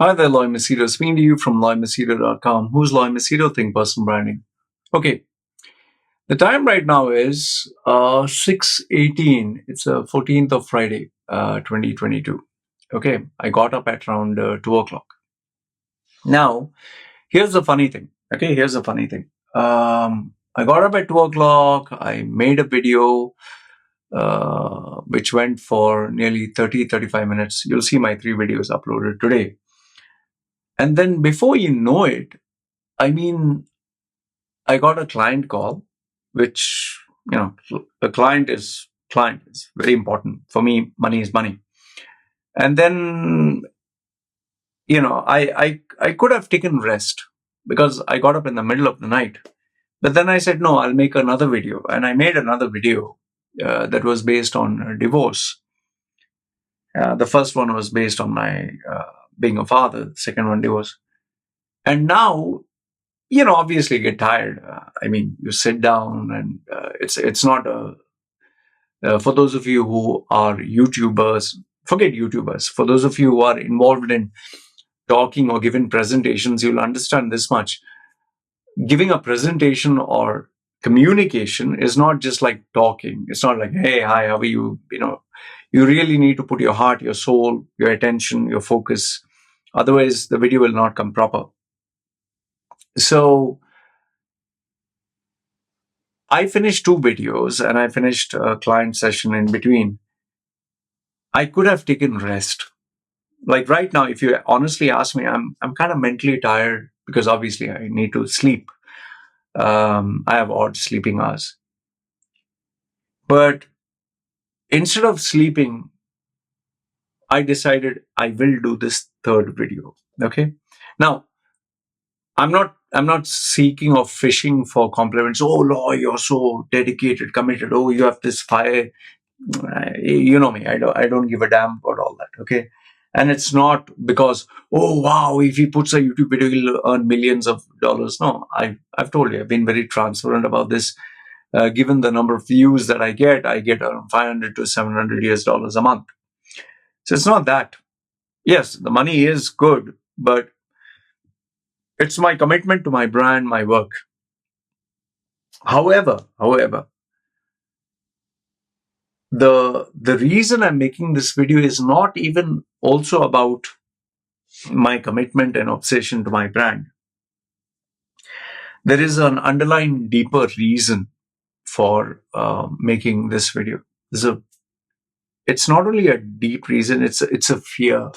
Hi there, Loy Machedo. Speaking to you from loymachedo.com. Who's Loy Machedo? Think Personal Branding. Okay, the time right now is 6:18. It's 14th of Friday, 2022. Okay, I got up at around 2 o'clock. Now, here's the funny thing. I got up at 2 o'clock. I made a video which went for nearly 35 minutes. You'll see my 3 videos uploaded today. And then before you know it, I got a client call, which, a client is very important. For me, money is money. And then, I could have taken rest because I got up in the middle of the night. But then I said, no, I'll make another video. And I made another video that was based on divorce. The first one was based on my being a father. The second one, divorce. And now, obviously get tired. You sit down and it's not for those of you who are YouTubers, forget YouTubers. For those of you who are involved in talking or giving presentations, you'll understand this much. Giving a presentation or communication is not just like talking. It's not like, hey, hi, how are you? You really need to put your heart, your soul, your attention, your focus. Otherwise, the video will not come proper. So I finished 2 videos and I finished a client session in between. I could have taken rest. Like right now, if you honestly ask me, I'm kind of mentally tired because obviously I need to sleep. I have odd sleeping hours. But instead of sleeping, I decided I will do this 3rd video. Okay. Now, I'm not seeking or fishing for compliments. Oh, Loy, you're so dedicated, committed. Oh, you have this fire. You know me. I don't give a damn about all that. Okay. And it's not because, oh, wow, if he puts a YouTube video, he'll earn millions of dollars. No, I've told you, I've been very transparent about this. Given the number of views that I get around $500 to $700 a month. So it's not that. Yes, the money is good, but it's my commitment to my brand, my work. However, the reason I'm making this video is not even also about my commitment and obsession to my brand. There is an underlying deeper reason for making this video. It's not only a deep reason; it's a fear.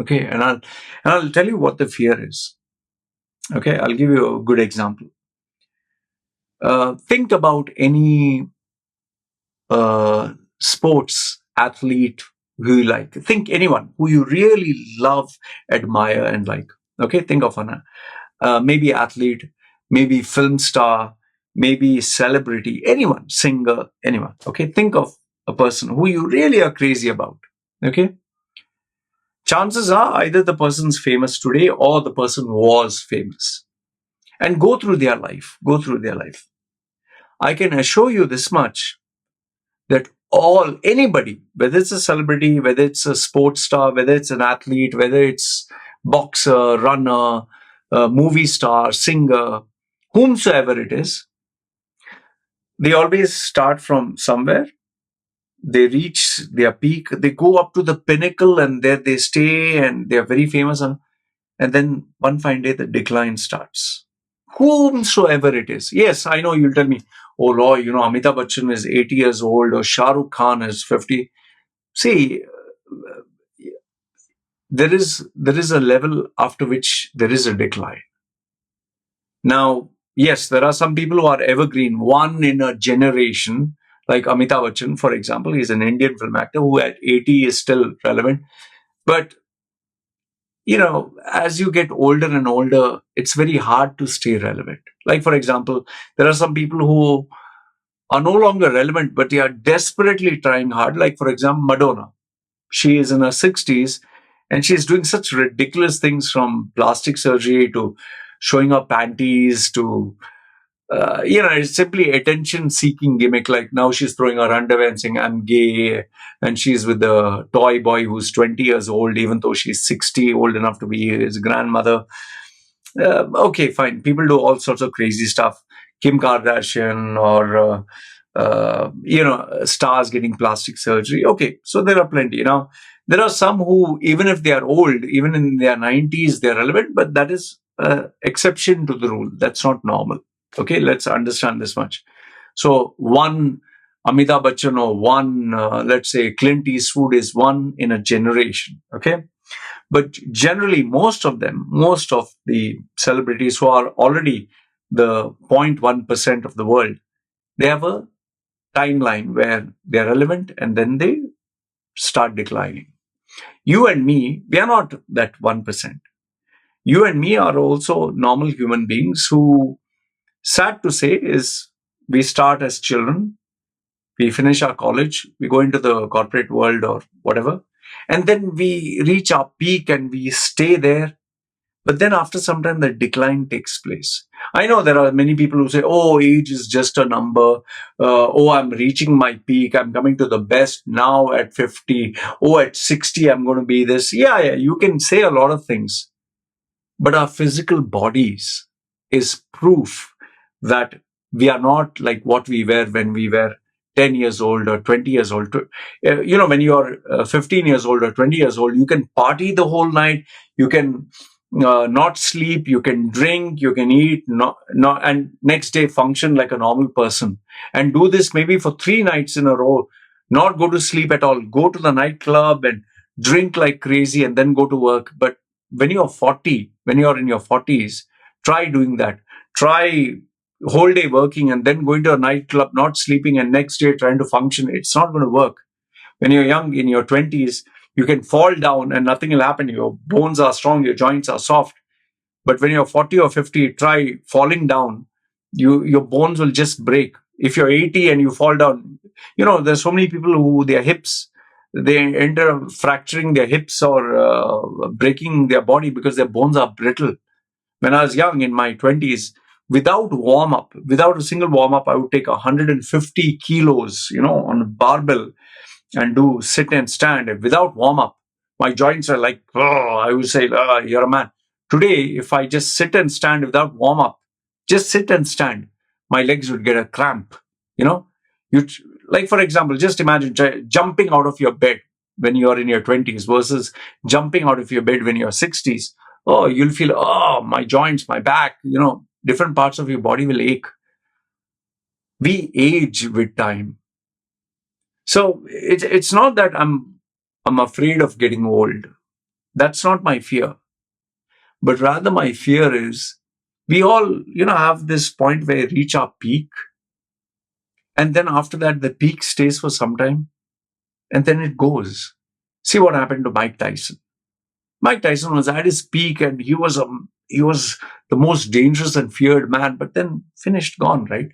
Okay, and I'll tell you what the fear is. Okay, I'll give you a good example. Think about any sports athlete who you like. Think anyone who you really love, admire, and like. Okay, think of maybe athlete, maybe film star, maybe celebrity, anyone, singer, anyone. Okay, think of a person who you really are crazy about. Okay, chances are either the person's famous today or the person was famous. And go through their life. I can assure you this much, that anybody, whether it's a celebrity, whether it's a sports star, whether it's an athlete, whether it's boxer, runner, movie star, singer, whomsoever it is, they always start from somewhere. They reach their peak, they go up to the pinnacle, and there they stay, and they are very famous. And then one fine day, the decline starts. Whomsoever it is. Yes, I know you'll tell me, oh, Loy, Amitabh Bachchan is 80 years old or Shah Rukh Khan is 50. See, there is a level after which there is a decline. Now, yes, there are some people who are evergreen, one in a generation, like Amitabh Bachchan, for example. He's an Indian film actor who at 80 is still relevant. But as you get older and older, it's very hard to stay relevant. Like, for example, there are some people who are no longer relevant, but they are desperately trying hard. Like, for example, Madonna. She is in her 60s and she's doing such ridiculous things, from plastic surgery to showing her panties to it's simply attention-seeking gimmick. Like now she's throwing her underwear and saying, "I'm gay," and she's with the toy boy who's 20 years old, even though she's 60, old enough to be his grandmother. Okay, fine. People do all sorts of crazy stuff. Kim Kardashian or stars getting plastic surgery. Okay, so there are plenty. There are some who, even if they are old, even in their 90s, they're relevant, but that is exception to the rule. That's not normal. Okay, let's understand this much. So one Amitabh Bachchan or one, let's say, Clint Eastwood is one in a generation. Okay, but generally, most of them, most of the celebrities who are already the 0.1% of the world, they have a timeline where they're relevant and then they start declining. You and me, we are not that 1%. You and me are also normal human beings who, sad to say, is we start as children, we finish our college, we go into the corporate world or whatever, and then we reach our peak and we stay there. But then after some time, the decline takes place. I know there are many people who say, oh, age is just a number. Oh, I'm reaching my peak. I'm coming to the best now at 50. Oh, at 60, I'm going to be this. Yeah, you can say a lot of things. But our physical bodies is proof that we are not like what we were when we were 10 years old or 20 years old. When you're 15 years old or 20 years old, you can party the whole night. You can not sleep, you can drink, you can eat, and next day function like a normal person. And do this maybe for 3 nights in a row, not go to sleep at all, go to the nightclub and drink like crazy and then go to work. But when you're 40, when you're in your 40s, try doing that. Try whole day working and then going to a nightclub, not sleeping, and next day trying to function. It's not going to work. When you're young, in your 20s, you can fall down and nothing will happen. Your bones are strong, your joints are soft. But when you're 40 or 50, try falling down. Your bones will just break. If you're 80 and you fall down, there's so many people who their hips, they end up fracturing their hips or breaking their body because their bones are brittle. When I was young in my 20s, without warm up, without a single warm up, I would take 150 kilos, on a barbell and do sit and stand without warm up. My joints are like, oh, I would say, you're a man. Today, if I just sit and stand without warm up, just sit and stand, my legs would get a cramp. You know, you like, for example, just imagine jumping out of your bed when you're in your 20s versus jumping out of your bed when you're 60s. Oh, you'll feel, oh, my joints, my back, different parts of your body will ache. We age with time. So it's not that I'm afraid of getting old. That's not my fear. But rather my fear is we all, have this point where we reach our peak. And then after that, the peak stays for some time and then it goes. See what happened to Mike Tyson. Mike Tyson was at his peak and he was the most dangerous and feared man, but then finished, gone, right?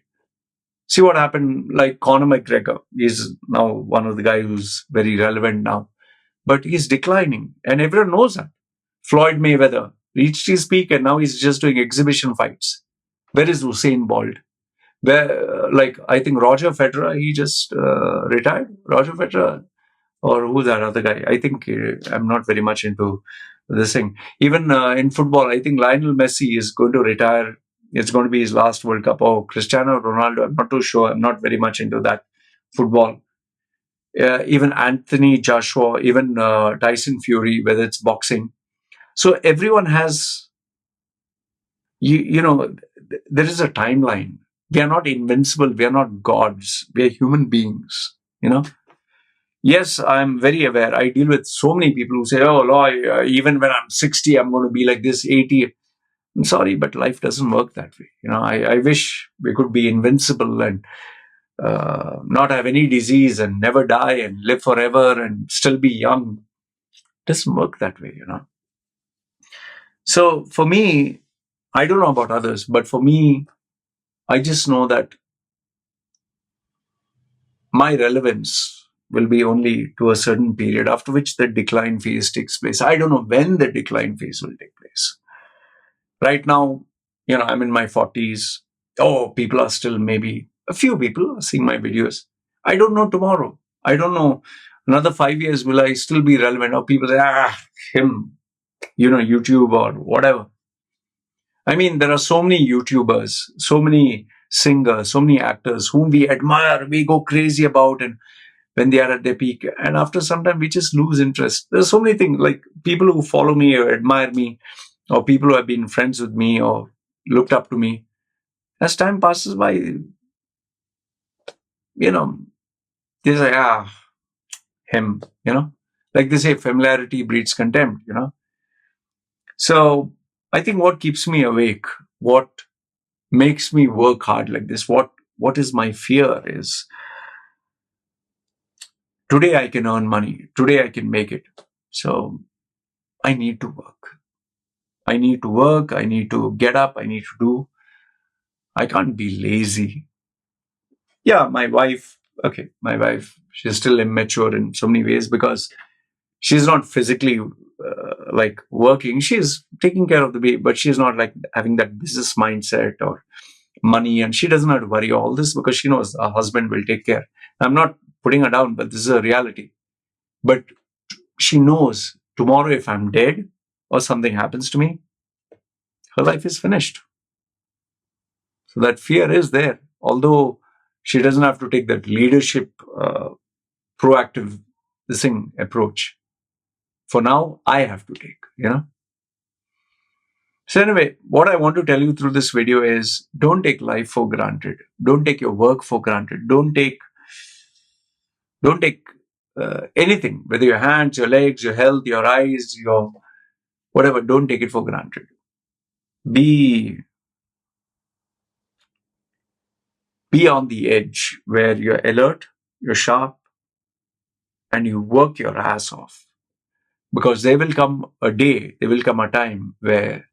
See what happened, like Conor McGregor. He's now one of the guys who's very relevant now, but he's declining, and everyone knows that. Floyd Mayweather reached his peak, and now he's just doing exhibition fights. Where is Usain Bolt? Where, like, I think Roger Federer, he just retired. Roger Federer, or who's that other guy? I think I'm not very much into this thing. Even in football, I think Lionel Messi is going to retire. It's going to be his last World Cup. Or Cristiano Ronaldo, I'm not too sure. I'm not very much into that football. Even Anthony Joshua, even Tyson Fury, whether it's boxing. So everyone has, there is a timeline. We are not invincible. We are not gods. We are human beings, Yes, I'm very aware. I deal with so many people who say, oh, Loy, even when I'm 60, I'm going to be like this, 80. I'm sorry, but life doesn't work that way. I wish we could be invincible and not have any disease and never die and live forever and still be young. It doesn't work that way, So for me, I don't know about others, but for me, I just know that my relevance will be only to a certain period, after which the decline phase takes place. I don't know when the decline phase will take place. Right now, I'm in my 40s. Oh, people are still, maybe a few people are seeing my videos. I don't know tomorrow. I don't know. Another 5 years, will I still be relevant? Or people say, him, YouTube or whatever. I mean, there are so many YouTubers, so many singers, so many actors whom we admire, we go crazy about, and when they are at their peak. And after some time, we just lose interest. There's so many things, like people who follow me or admire me, or people who have been friends with me or looked up to me. As time passes by, they say, him, like they say, familiarity breeds contempt. So I think what keeps me awake, what makes me work hard like this, what is my fear is, today I can earn money, today I can make it. So I need to work. I need to work. I need to get up. I need to do. I can't be lazy. Yeah, my wife, she's still immature in so many ways because she's not physically like working. She's taking care of the baby, but she's not like having that business mindset or money. And she doesn't have to worry all this because she knows her husband will take care. I'm not putting her down, but this is a reality. But she knows tomorrow if I'm dead or something happens to me, her life is finished. So that fear is there. Although she doesn't have to take that leadership, proactive, this thing approach. For now, I have to take. So anyway, what I want to tell you through this video is, don't take life for granted. Don't take your work for granted. Don't take anything, whether your hands, your legs, your health, your eyes, your whatever. Don't take it for granted. Be on the edge where you're alert, you're sharp, and you work your ass off. Because there will come a day, there will come a time where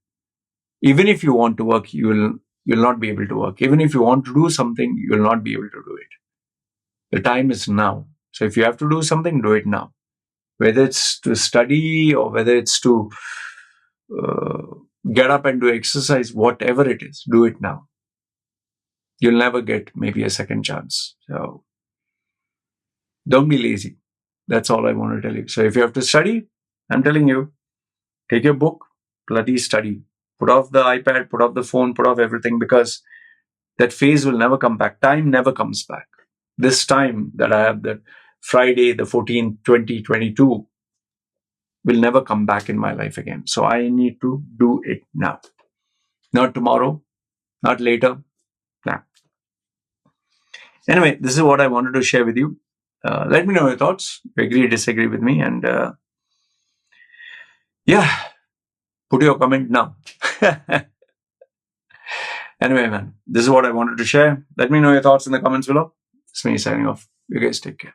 even if you want to work, you'll not be able to work. Even if you want to do something, you'll not be able to do it. The time is now. So if you have to do something, do it now. Whether it's to study or whether it's to uh, get up and do exercise, whatever it is, do it now. You'll never get maybe a second chance. So don't be lazy. That's all I want to tell you. So if you have to study, I'm telling you, take your book, bloody study. Put off the iPad, put off the phone, put off everything, because that phase will never come back. Time never comes back. This time that I have, that Friday, the 14th, 2022, will never come back in my life again. So I need to do it now. Not tomorrow, not later, now. Anyway, this is what I wanted to share with you. Let me know your thoughts. If you agree, disagree with me. And yeah, put your comment now. Anyway, man, this is what I wanted to share. Let me know your thoughts in the comments below. It's me signing off. You guys take care.